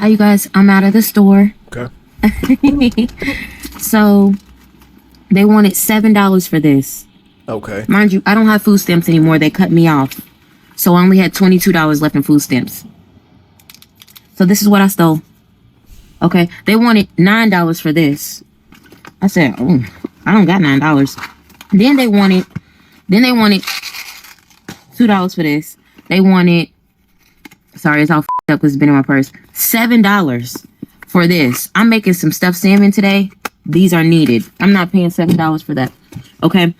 Hi, you guys. I'm out of the store. Okay. So they wanted $7 for this. Okay. Mind you, I don't have food stamps anymore. They cut me off. So I only had $22 left in food stamps. So this is what I stole. Okay. They wanted $9 for this. I said, oh, I don't got $9. Then they wanted $2 for this. They wanted, sorry, it's all f***ed up because it's been in my purse. $7 for this. I'm making some stuffed salmon today. These are needed. I'm not paying $7 for that. Okay.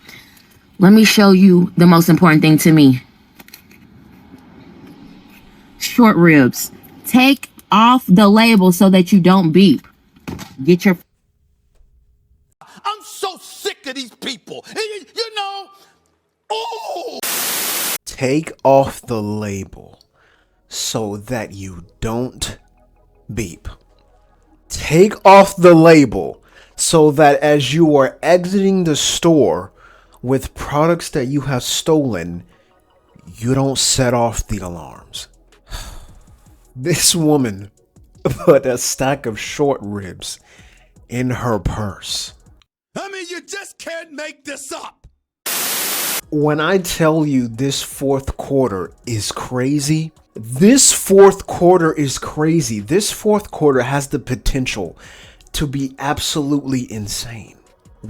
Let me show you the most important thing to me. Short ribs. Take off the label so that you don't beep. Get your... I'm so sick of these people. You know, oh! Take off the label so that you don't beep. Take off the label so that as you are exiting the store with products that you have stolen, you don't set off the alarms. This woman put a stack of short ribs in her purse. I mean, you just can't make this up. When I tell you this fourth quarter is crazy, this fourth quarter has the potential to be absolutely insane.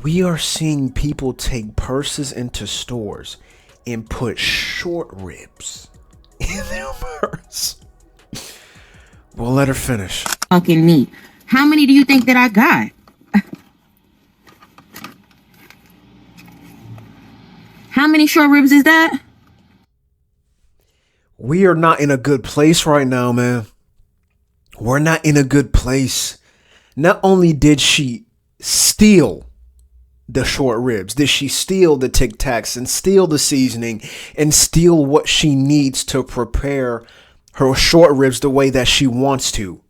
We are seeing people take purses into stores and put short ribs in their purse. We'll let her finish. Fucking neat. How many do you think that I got? How many short ribs is that? We are not in a good place right now, man. We're not in a good place. Not only did she steal the short ribs, did she steal the Tic Tacs and steal the seasoning and steal what she needs to prepare her short ribs the way that she wants to.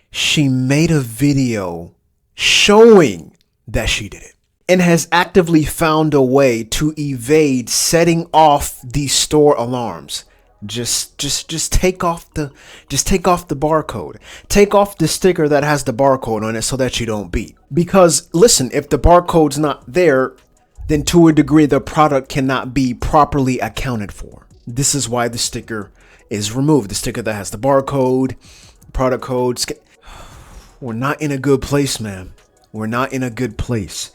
She made a video showing that she did it and has actively found a way to evade setting off the store alarms. Just take off the barcode. Take off the sticker that has the barcode on it so that you don't beep. Because listen, if the barcode's not there, then to a degree the product cannot be properly accounted for. This is why the sticker is removed. The sticker that has the barcode, product codes. We're not in a good place, man. We're not in a good place.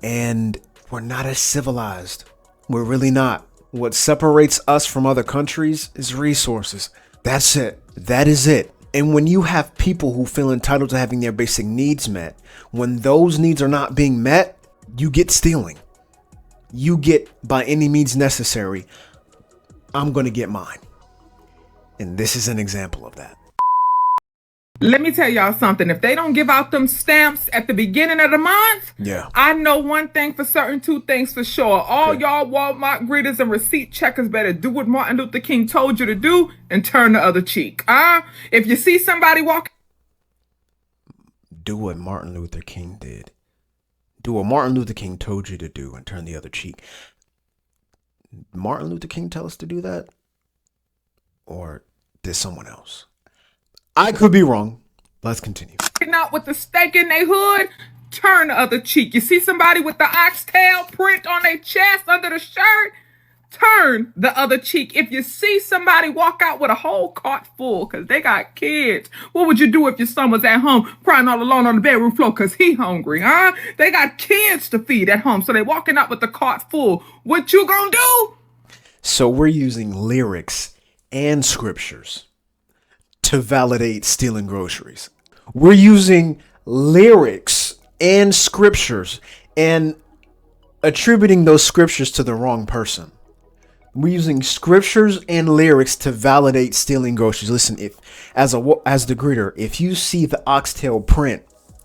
And we're not as civilized. We're really not. What separates us from other countries is resources. That's it. That is it. And when you have people who feel entitled to having their basic needs met, when those needs are not being met, you get stealing. You get, by any means necessary, I'm going to get mine. And this is an example of that. Let me tell y'all something. If they don't give out them stamps at the beginning of the month, I know one thing for certain, two things for sure. All y'all Walmart greeters and receipt checkers better do what Martin Luther King told you to do and turn the other cheek. If you see somebody walking... Do what Martin Luther King did. Do what Martin Luther King told you to do and turn the other cheek. Martin Luther King tell us to do that? Or did someone else? I could be wrong. Let's continue. Out with the stake in their hood, turn the other cheek. You see somebody with the oxtail print on their chest under the shirt, turn the other cheek. If you see somebody walk out with a whole cart full because they got kids, what would you do if your son was at home crying all alone on the bedroom floor because he hungry, huh? They got kids to feed at home, so they walking out with the cart full. What you gonna do? So we're using lyrics and scriptures to validate stealing groceries. We're using lyrics and scriptures and attributing those scriptures to the wrong person. We're using scriptures and lyrics to validate stealing groceries. Listen, if as the greeter, if you see the oxtail print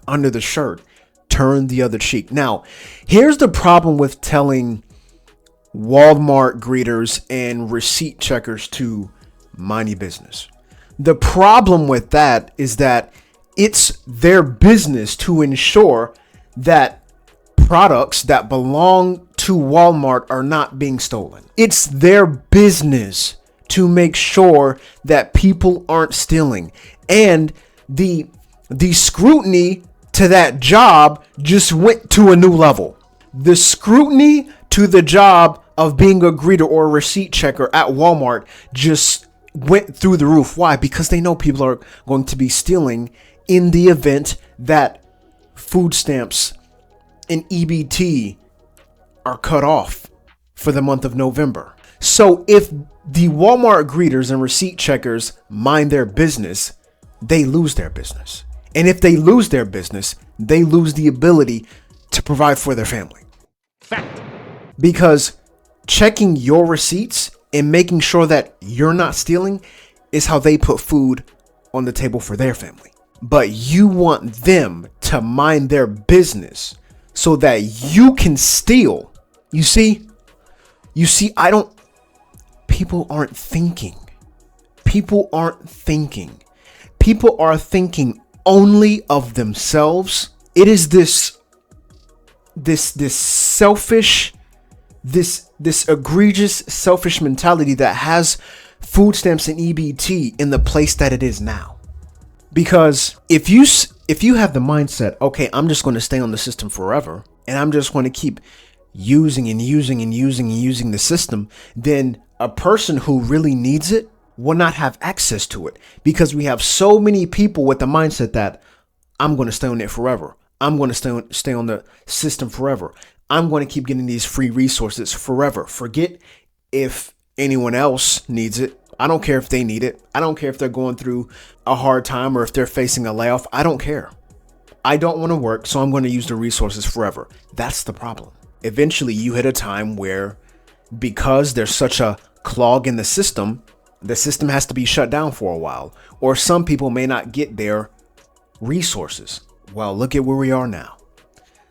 under the shirt, turn the other cheek. Now, here's the problem with telling Walmart greeters and receipt checkers to mind your business. The problem with that is that it's their business to ensure that products that belong to Walmart are not being stolen. It's their business to make sure that people aren't stealing. And the scrutiny to that job just went to a new level. The scrutiny to the job of being a greeter or a receipt checker at Walmart just went through the roof. Why? Because they know people are going to be stealing in the event that food stamps and EBT are cut off for the month of November. So if the Walmart greeters and receipt checkers mind their business, they lose their business. And if they lose their business, they lose the ability to provide for their family. Fact. Because checking your receipts and making sure that you're not stealing is how they put food on the table for their family. But you want them to mind their business so that you can steal. You see, people aren't thinking. People aren't thinking. People are thinking only of themselves. It is this selfish, this egregious selfish mentality that has food stamps and EBT in the place that it is now. Because if you have the mindset, okay, I'm just going to stay on the system forever, and I'm just going to keep using the system, then a person who really needs it will not have access to it, because we have so many people with the mindset that I'm going to stay on it forever. I'm going to stay on the system forever. I'm going to keep getting these free resources forever. Forget if anyone else needs it. I don't care if they need it. I don't care if they're going through a hard time or if they're facing a layoff. I don't care. I don't want to work, so I'm going to use the resources forever. That's the problem. Eventually, you hit a time where, because there's such a clog in the system has to be shut down for a while, or some people may not get their resources. Well, look at where we are now.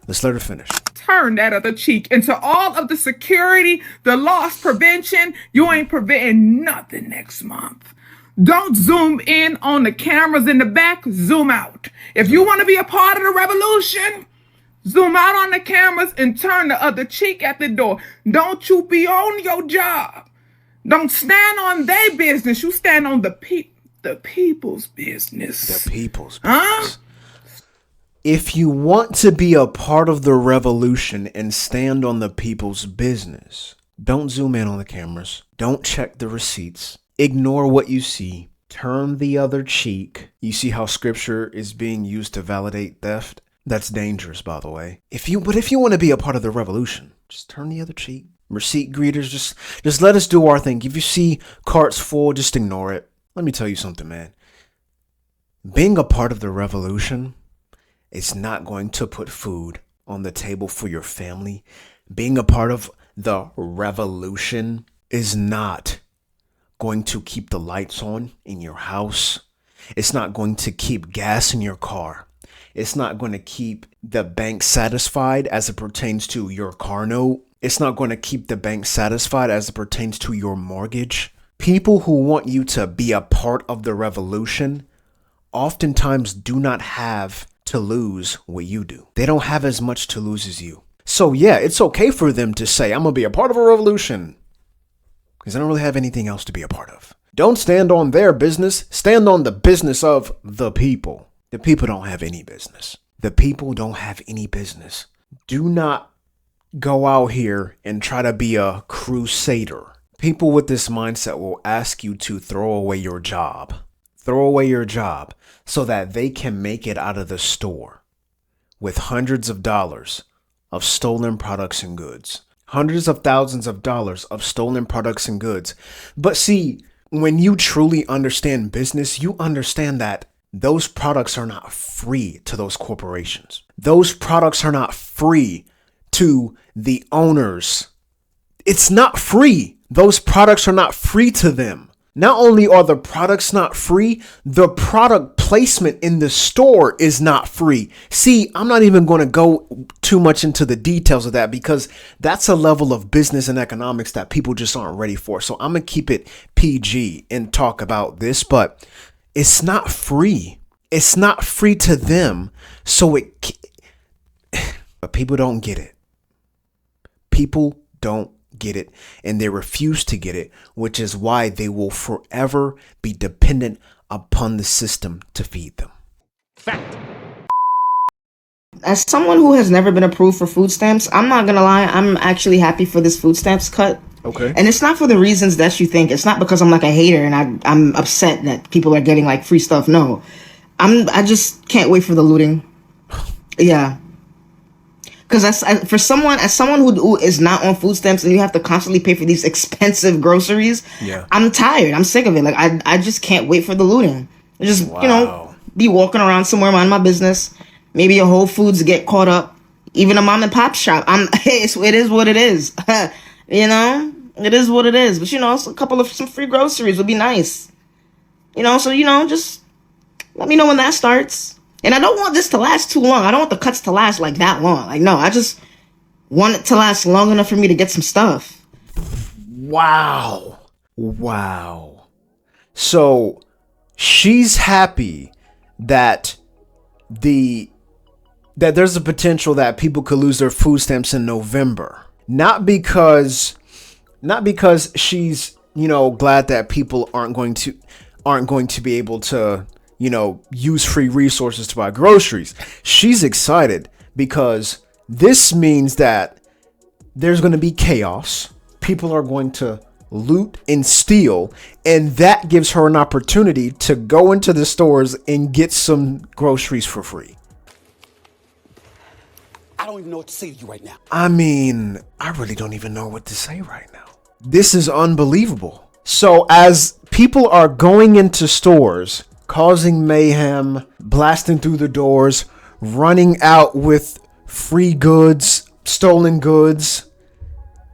Let's let her finish. Turn that other cheek. And to all of the security, the loss prevention, you ain't preventing nothing next month. Don't zoom in on the cameras in the back, zoom out. If you want to be a part of the revolution, zoom out on the cameras and turn the other cheek at the door. Don't you be on your job. Don't stand on their business. You stand on the people's business. The people's business. Huh? If you want to be a part of the revolution and stand on the people's business, don't zoom in on the cameras. Don't check the receipts. Ignore what you see. Turn the other cheek. You see how scripture is being used to validate theft? That's dangerous, by the way. If you want to be a part of the revolution, just turn the other cheek. Receipt greeters, just let us do our thing. If you see carts full, just ignore it. Let me tell you something, man. Being a part of the revolution, it's not going to put food on the table for your family. Being a part of the revolution is not going to keep the lights on in your house. It's not going to keep gas in your car. It's not going to keep the bank satisfied as it pertains to your car note. It's not going to keep the bank satisfied as it pertains to your mortgage. People who want you to be a part of the revolution oftentimes do not have to lose what you do. They don't have as much to lose as you. So yeah, it's okay for them to say, I'm going to be a part of a revolution, because they don't really have anything else to be a part of. Don't stand on their business. Stand on the business of the people. The people don't have any business. The people don't have any business. Do not go out here and try to be a crusader. People with this mindset will ask you to throw away your job. Throw away your job so that they can make it out of the store with hundreds of dollars of stolen products and goods. Hundreds of thousands of dollars of stolen products and goods. But see, when you truly understand business, you understand that those products are not free to those corporations. Those products are not free to the owners. It's not free. Those products are not free to them. Not only are the products not free, the product placement in the store is not free. See, I'm not even going to go too much into the details of that, because that's a level of business and economics that people just aren't ready for. So I'm going to keep it PG and talk about this, but it's not free. It's not free to them. So but people don't get it. People don't get it, and they refuse to get it, which is why they will forever be dependent upon the system to feed them. as someone who has never been approved for food stamps, I'm not gonna lie, I'm actually happy for this food stamps cut. Okay. And it's not for the reasons that you think. It's not because I'm like a hater and I'm upset that people are getting like free stuff. No. I just can't wait for the looting. Yeah. Because as someone who is not on food stamps and you have to constantly pay for these expensive groceries, Yeah. I'm tired. I'm sick of it. Like I just can't wait for the looting. Just be walking around somewhere, mind my business. Maybe a Whole Foods get caught up. Even a mom and pop shop. It is what it is. You know, it is what it is. But some free groceries would be nice. So just let me know when that starts. And I don't want this to last too long. I don't want the cuts to last like that long. Like, no, I just want it to last long enough for me to get some stuff. Wow. So she's happy that there's a potential that people could lose their food stamps in November. Not because she's, glad that people aren't going to be able to, use free resources to buy groceries. She's excited because this means that there's going to be chaos. People are going to loot and steal, and that gives her an opportunity to go into the stores and get some groceries for free. I don't even know what to say to you right now. I mean, I really don't even know what to say right now. This is unbelievable. So as people are going into stores, causing mayhem, blasting through the doors, running out with free goods, stolen goods,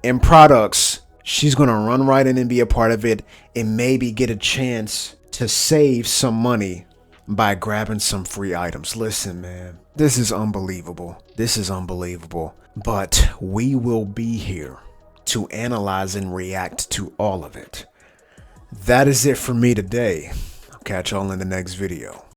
and products, she's going to run right in and be a part of it and maybe get a chance to save some money by grabbing some free items. Listen, man, this is unbelievable. But we will be here to analyze and react to all of it. That is it for me today. I'll catch y'all in the next video.